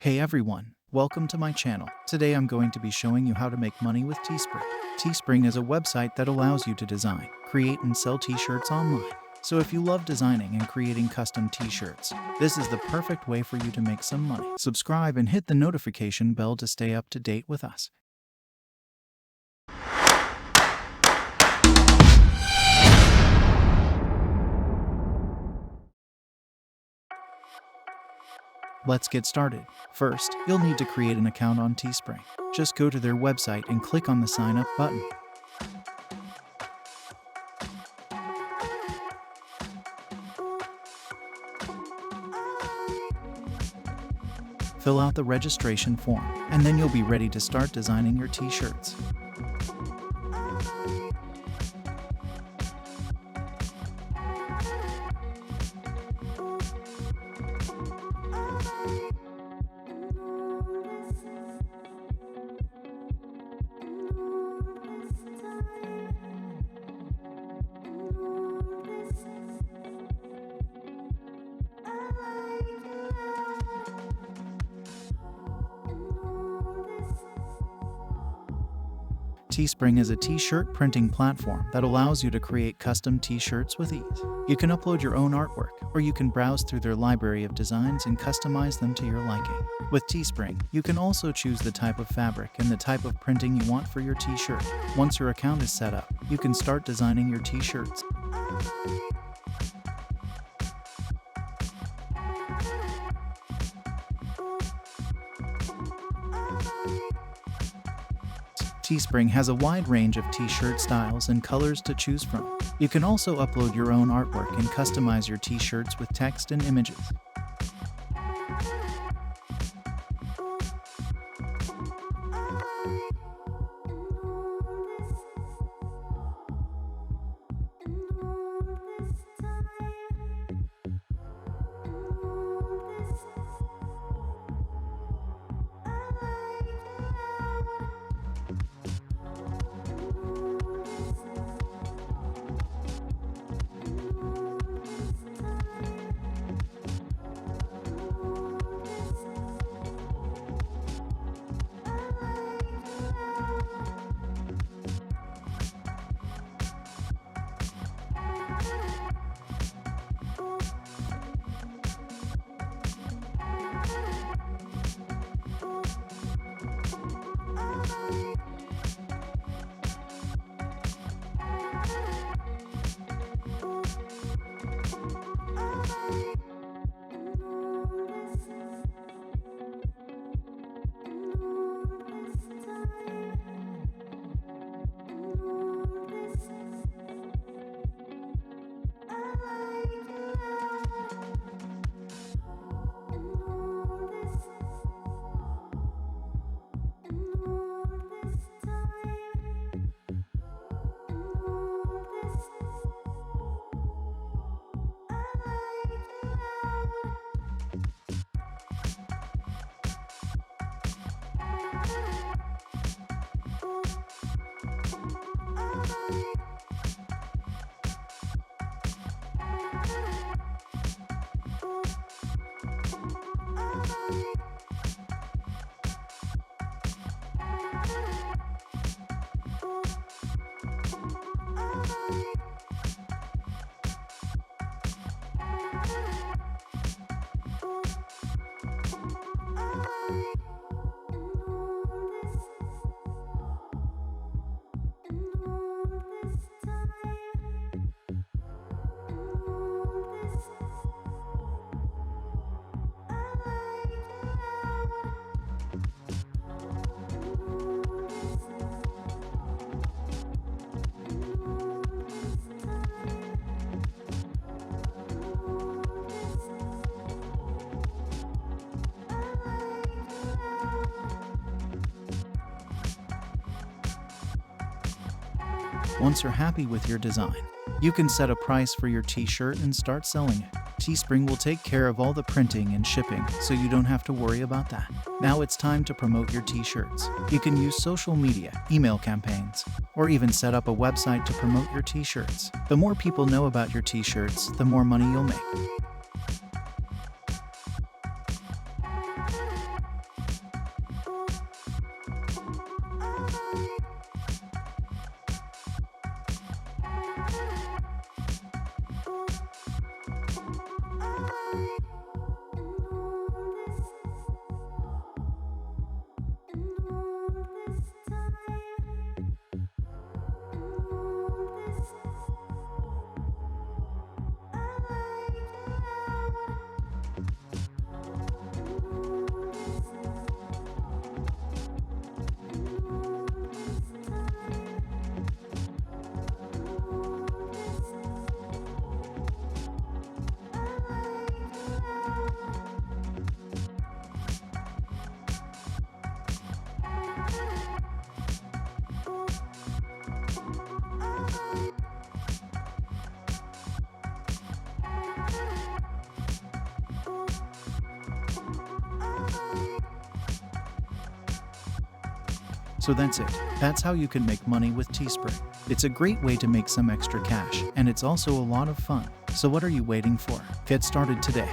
Hey everyone, welcome to my channel. Today I'm going to be showing you how to make money with Teespring. Teespring is a website that allows you to design, create and sell t-shirts online. So if you love designing and creating custom t-shirts, this is the perfect way for you to make some money. Subscribe and hit the notification bell to stay up to date with us. Let's get started. First, you'll need to create an account on Teespring. Just go to their website and click on the sign up button. Fill out the registration form, and then you'll be ready to start designing your t-shirts. Teespring is a t-shirt printing platform that allows you to create custom t-shirts with ease. You can upload your own artwork, or you can browse through their library of designs and customize them to your liking. With Teespring, you can also choose the type of fabric and the type of printing you want for your t-shirt. Once your account is set up, you can start designing your t-shirts. Teespring has a wide range of t-shirt styles and colors to choose from. You can also upload your own artwork and customize your t-shirts with text and images. Once you're happy with your design, you can set a price for your t-shirt and start selling it. Teespring will take care of all the printing and shipping, so you don't have to worry about that. Now it's time to promote your t-shirts. You can use social media, email campaigns, or even set up a website to promote your t-shirts. The more people know about your t-shirts, the more money you'll make. So that's it. That's how you can make money with Teespring. It's a great way to make some extra cash, and it's also a lot of fun. So what are you waiting for? Get started today.